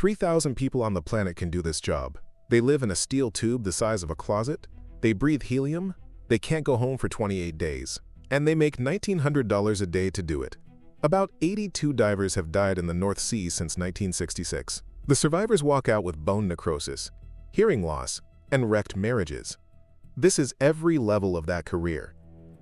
3,000 people on the planet can do this job. They live in a steel tube the size of a closet. They breathe helium. They can't go home for 28 days. And they make $1,900 a day to do it. About 82 divers have died in the North Sea since 1966. The survivors walk out with bone necrosis, hearing loss, and wrecked marriages. This is every level of that career.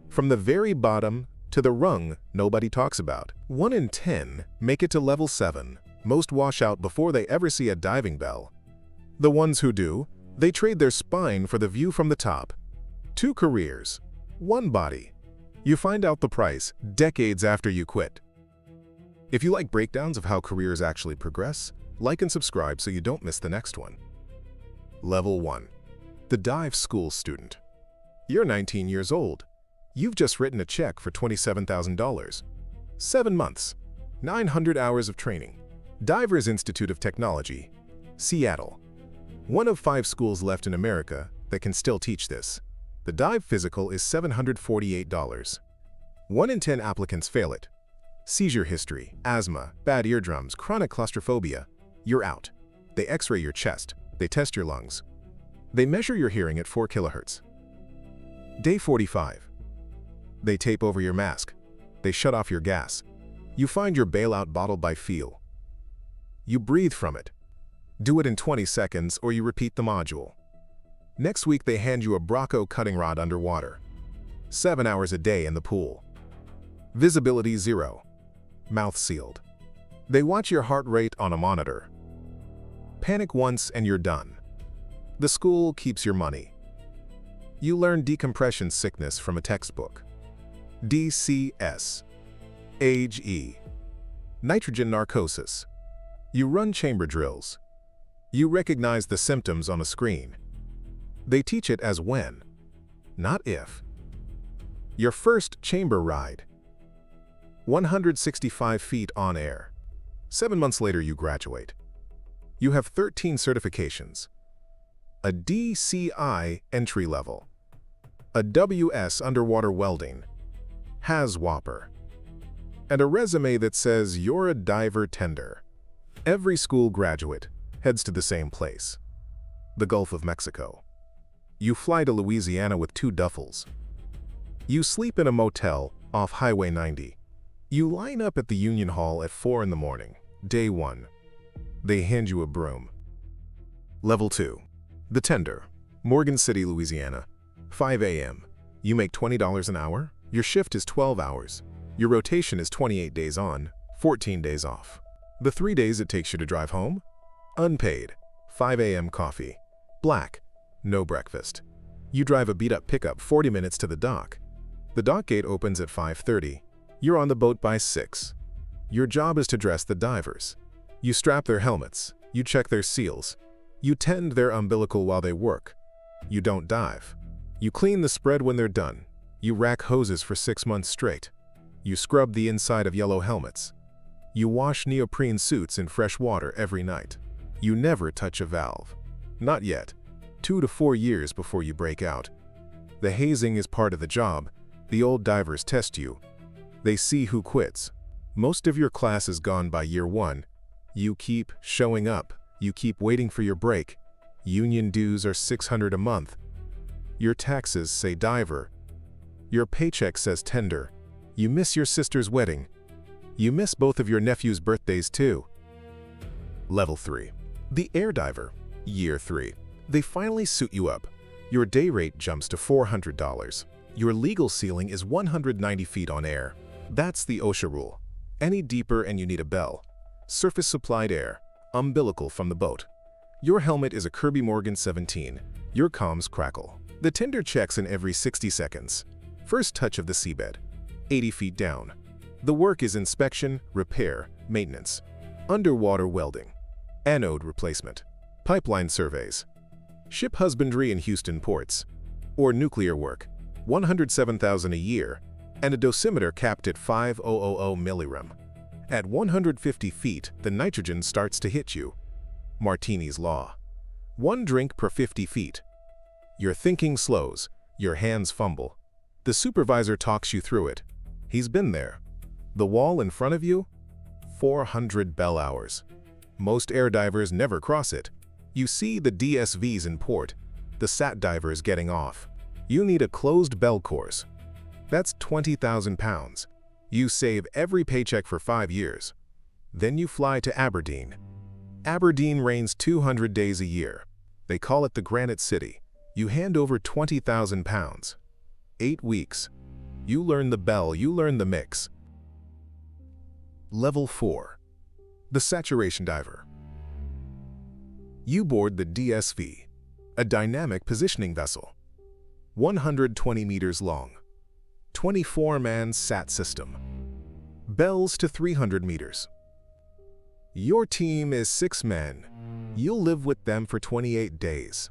From the very bottom to the rung nobody talks about. 1 in 10 make it to level 7. Most wash out before they ever see a diving bell. The ones who do, they trade their spine for the view from the top. 2 careers, 1 body. You find out the price decades after you quit. If you like breakdowns of how careers actually progress, like and subscribe so you don't miss the next one. Level 1. The Dive School Student. You're 19 years old. You've just written a check for $27,000. 7 months, 900 hours of training. Divers Institute of Technology, Seattle. One of 5 schools left in America that can still teach this. The dive physical is $748. 1 in 10 applicants fail it. Seizure history, asthma, bad eardrums, chronic claustrophobia. You're out. They x-ray your chest. They test your lungs. They measure your hearing at 4 kilohertz. Day 45. They tape over your mask. They shut off your gas. You find your bailout bottle by feel. You breathe from it. Do it in 20 seconds or you repeat the module. Next week they hand you a Brocco cutting rod underwater. 7 hours a day in the pool. Visibility 0. Mouth sealed. They watch your heart rate on a monitor. Panic once and you're done. The school keeps your money. You learn decompression sickness from a textbook. DCS. Age E. Nitrogen narcosis. You run chamber drills. You recognize the symptoms on a screen. They teach it as when, not if. Your first chamber ride. 165 feet on air. 7 months later you graduate. You have 13 certifications. A DCI entry level. A WS underwater welding. HAZWOPER. And a resume that says you're a diver tender. Every school graduate heads to the same place. The Gulf of Mexico. You fly to Louisiana with 2 duffels. You sleep in a motel off Highway 90. You line up at the Union Hall at 4 in the morning. Day 1. They hand you a broom. Level 2. The Tender. Morgan City, Louisiana. 5 a.m. You make $20 an hour. Your shift is 12 hours. Your rotation is 28 days on, 14 days off. The 3 days it takes you to drive home? Unpaid. 5 a.m. coffee. Black. No breakfast. You drive a beat-up pickup 40 minutes to the dock. The dock gate opens at 5:30. You're on the boat by 6. Your job is to dress the divers. You strap their helmets. You check their seals. You tend their umbilical while they work. You don't dive. You clean the spread when they're done. You rack hoses for 6 months straight. You scrub the inside of yellow helmets. You wash neoprene suits in fresh water every night. You never touch a valve. Not yet. 2 to 4 years before you break out. The hazing is part of the job. The old divers test you. They see who quits. Most of your class is gone by year 1. You keep showing up. You keep waiting for your break. Union dues are $600 a month. Your taxes say diver. Your paycheck says tender. You miss your sister's wedding. You miss both of your nephew's birthdays too. Level 3. The Air Diver. Year 3. They finally suit you up. Your day rate jumps to $400. Your legal ceiling is 190 feet on air. That's the OSHA rule. Any deeper and you need a bell. Surface supplied air. Umbilical from the boat. Your helmet is a Kirby Morgan 17. Your comms crackle. The tender checks in every 60 seconds. First touch of the seabed. 80 feet down. The work is inspection, repair, maintenance. Underwater welding. Anode replacement. Pipeline surveys. Ship husbandry in Houston ports. Or nuclear work. $107,000 a year. And a dosimeter capped at 5,000 millirem. At 150 feet, the nitrogen starts to hit you. Martini's Law. 1 drink per 50 feet. Your thinking slows. Your hands fumble. The supervisor talks you through it. He's been there. The wall in front of you? 400 bell hours. Most air divers never cross it. You see the DSVs in port, the SAT divers getting off. You need a closed bell course. That's 20,000 pounds. You save every paycheck for 5 years. Then you fly to Aberdeen. Aberdeen rains 200 days a year. They call it the Granite City. You hand over 20,000 pounds. 8 weeks. You learn the bell, you learn the mix. Level 4. The Saturation Diver. You board the DSV, a dynamic positioning vessel. 120 meters long. 24-man SAT system. Bells to 300 meters. Your team is 6 men. You'll live with them for 28 days.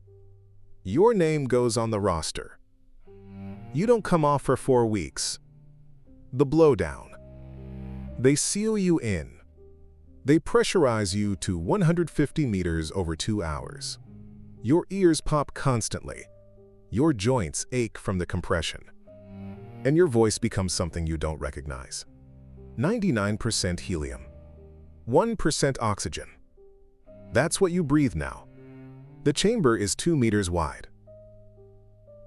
Your name goes on the roster. You don't come off for 4 weeks. The blowdown. They seal you in. They pressurize you to 150 meters over 2 hours. Your ears pop constantly. Your joints ache from the compression. And your voice becomes something you don't recognize. 99% helium. 1% oxygen. That's what you breathe now. The chamber is 2 meters wide.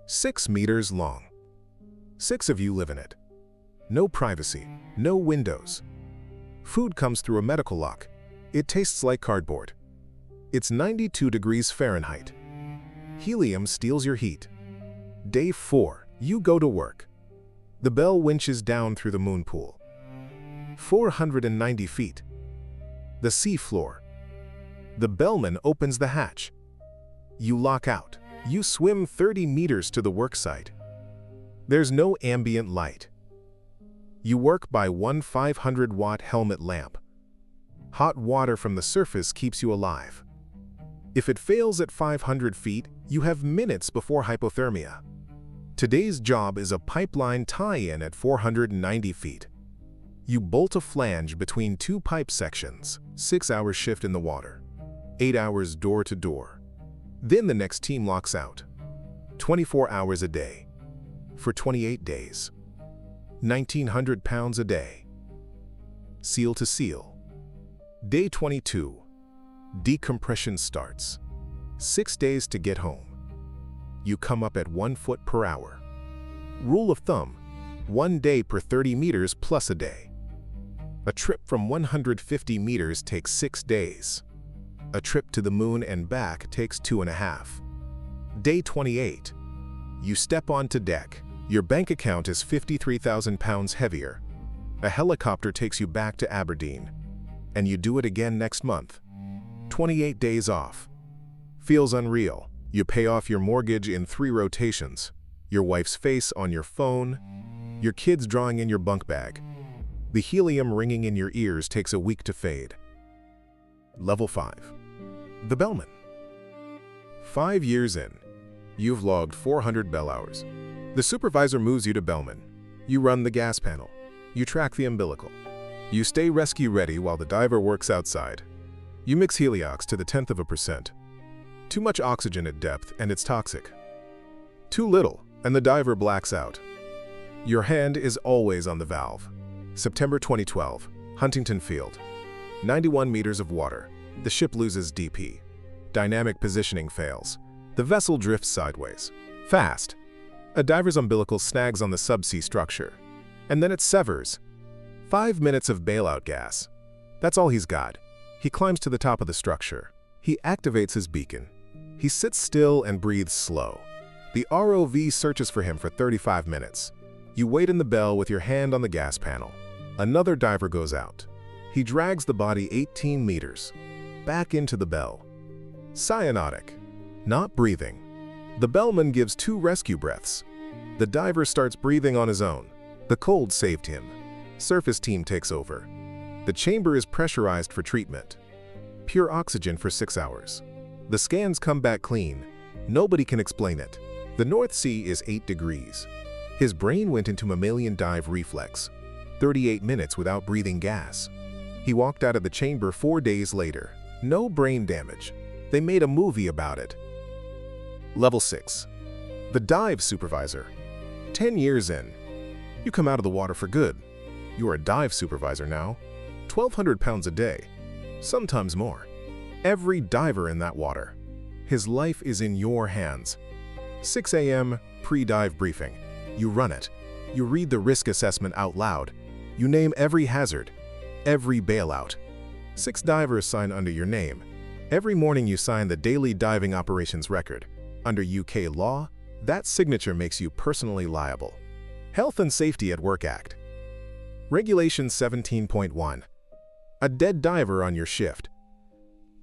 6 meters long. 6 of you live in it. No privacy, no windows. Food comes through a medical lock. It tastes like cardboard. It's 92 degrees Fahrenheit. Helium steals your heat. Day 4, you go to work. The bell winches down through the moon pool. 490 feet. The sea floor. The bellman opens the hatch. You lock out. You swim 30 meters to the work site. There's no ambient light. You work by one 500-watt helmet lamp. Hot water from the surface keeps you alive. If it fails at 500 feet, you have minutes before hypothermia. Today's job is a pipeline tie-in at 490 feet. You bolt a flange between 2 pipe sections, 6-hour shift in the water, 8 hours door to door. Then the next team locks out. 24 hours a day. For 28 days. 1,900 pounds a day. Seal to seal. Day 22. Decompression starts. 6 days to get home. You come up at 1 foot per hour. Rule of thumb, 1 day per 30 meters plus a day. A trip from 150 meters takes 6 days. A trip to the moon and back takes 2.5. Day 28. You step onto deck. Your bank account is 53,000 pounds heavier. A helicopter takes you back to Aberdeen. And you do it again next month. 28 days off. Feels unreal. You pay off your mortgage in 3 rotations. Your wife's face on your phone. Your kids drawing in your bunk bag. The helium ringing in your ears takes a week to fade. Level 5. The Bellman. 5 years in. You've logged 400 bell hours. The supervisor moves you to Bellman. You run the gas panel. You track the umbilical. You stay rescue ready while the diver works outside. You mix heliox to the 0.1%. Too much oxygen at depth and it's toxic. Too little and the diver blacks out. Your hand is always on the valve. September 2012, Huntington Field. 91 meters of water. The ship loses DP. Dynamic positioning fails. The vessel drifts sideways. Fast. A diver's umbilical snags on the subsea structure. And then it severs. 5 minutes of bailout gas. That's all he's got. He climbs to the top of the structure. He activates his beacon. He sits still and breathes slow. The ROV searches for him for 35 minutes. You wait in the bell with your hand on the gas panel. Another diver goes out. He drags the body 18 meters. Back into the bell. Cyanotic. Not breathing. The bellman gives 2 rescue breaths. The diver starts breathing on his own. The cold saved him. Surface team takes over. The chamber is pressurized for treatment. Pure oxygen for 6 hours. The scans come back clean. Nobody can explain it. The North Sea is 8 degrees. His brain went into mammalian dive reflex. 38 minutes without breathing gas. He walked out of the chamber 4 days later. No brain damage. They made a movie about it. Level 6. The Dive Supervisor. 10 years in. You come out of the water for good. You are a dive supervisor now. 1,200 pounds a day. Sometimes more. Every diver in that water. His life is in your hands. 6 a.m. pre-dive briefing. You run it. You read the risk assessment out loud. You name every hazard, every bailout. 6 divers sign under your name. Every morning you sign the daily diving operations record. Under UK law, that signature makes you personally liable. Health and Safety at Work Act. Regulation 17.1. A dead diver on your shift.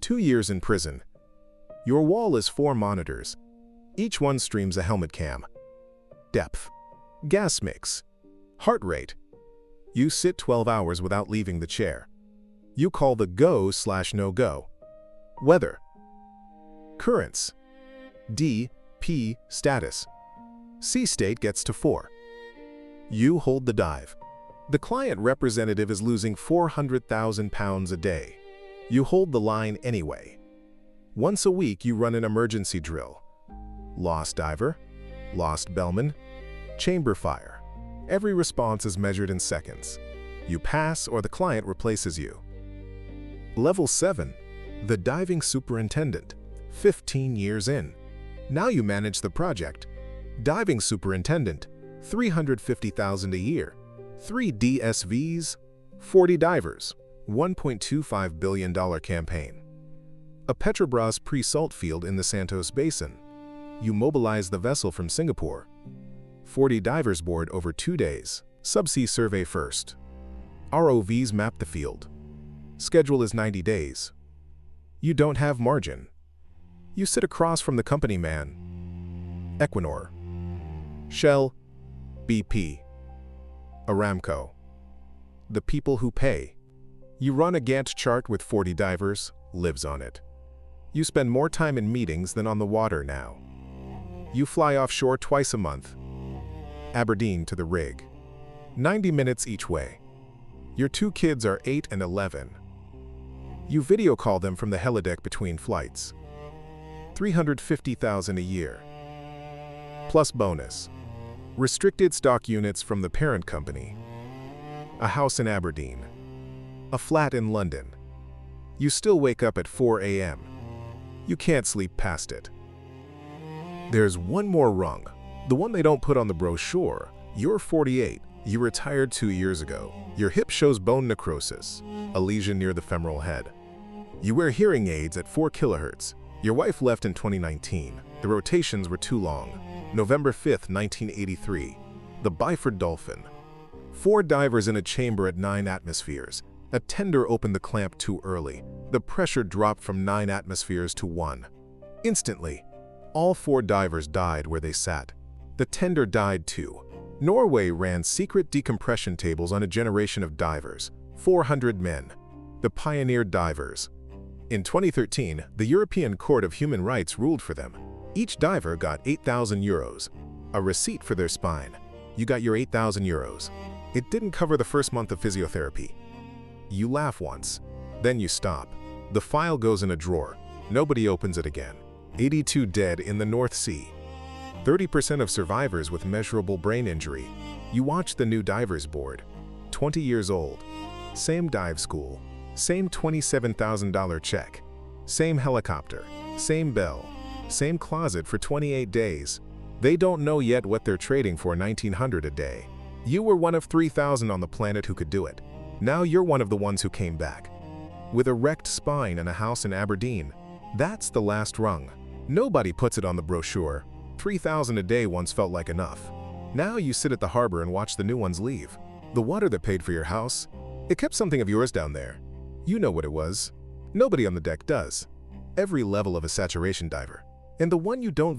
2 years in prison. Your wall is 4 monitors. Each one streams a helmet cam. Depth. Gas mix. Heart rate. You sit 12 hours without leaving the chair. You call the go/no-go. Weather. Currents. D, P status. Sea state gets to 4. You hold the dive. The client representative is losing £400,000 a day. You hold the line anyway. Once a week you run an emergency drill. Lost diver, lost Bellman, chamber fire. Every response is measured in seconds. You pass or the client replaces you. Level 7. The Diving Superintendent. 15 years in. Now you manage the project. Diving Superintendent. $350,000 a year. 3 DSVs. 40 divers. $1.25 billion campaign. A Petrobras pre-salt field in the Santos Basin. You mobilize the vessel from Singapore. 40 divers board over 2 days. Subsea survey first. ROVs map the field. Schedule is 90 days. You don't have margin. You sit across from the company man. Equinor. Shell. BP. Aramco. The people who pay. You run a Gantt chart with 40 divers, lives on it. You spend more time in meetings than on the water now. You fly offshore twice a month. Aberdeen to the rig. 90 minutes each way. Your 2 kids are 8 and 11. You video call them from the helideck between flights. $350,000 a year. Plus bonus. Restricted stock units from the parent company. A house in Aberdeen. A flat in London. You still wake up at 4 a.m. You can't sleep past it. There's one more rung, the one they don't put on the brochure. You're 48. You retired 2 years ago. Your hip shows bone necrosis, a lesion near the femoral head. You wear hearing aids at 4 kHz. Your wife left in 2019. The rotations were too long. November 5, 1983. The Byford Dolphin. 4 divers in a chamber at 9 atmospheres. A tender opened the clamp too early. The pressure dropped from 9 atmospheres to 1. Instantly, all 4 divers died where they sat. The tender died too. Norway ran secret decompression tables on a generation of divers. 400 men. The pioneer divers. In 2013, the European Court of Human Rights ruled for them. Each diver got €8,000. A receipt for their spine. You got your €8,000. It didn't cover the first month of physiotherapy. You laugh once, then you stop. The file goes in a drawer. Nobody opens it again. 82 dead in the North Sea. 30% of survivors with measurable brain injury. You watch the new divers board. 20 years old. Same dive school. Same $27,000 check. Same helicopter. Same bell. Same closet for 28 days. They don't know yet what they're trading for $1,900 a day. You were one of 3,000 on the planet who could do it. Now you're one of the ones who came back. With a wrecked spine and a house in Aberdeen. That's the last rung. Nobody puts it on the brochure. 3,000 a day once felt like enough. Now you sit at the harbor and watch the new ones leave. The water that paid for your house, it kept something of yours down there. You know what it was. Nobody on the deck does. Every level of a saturation diver. And the one you don't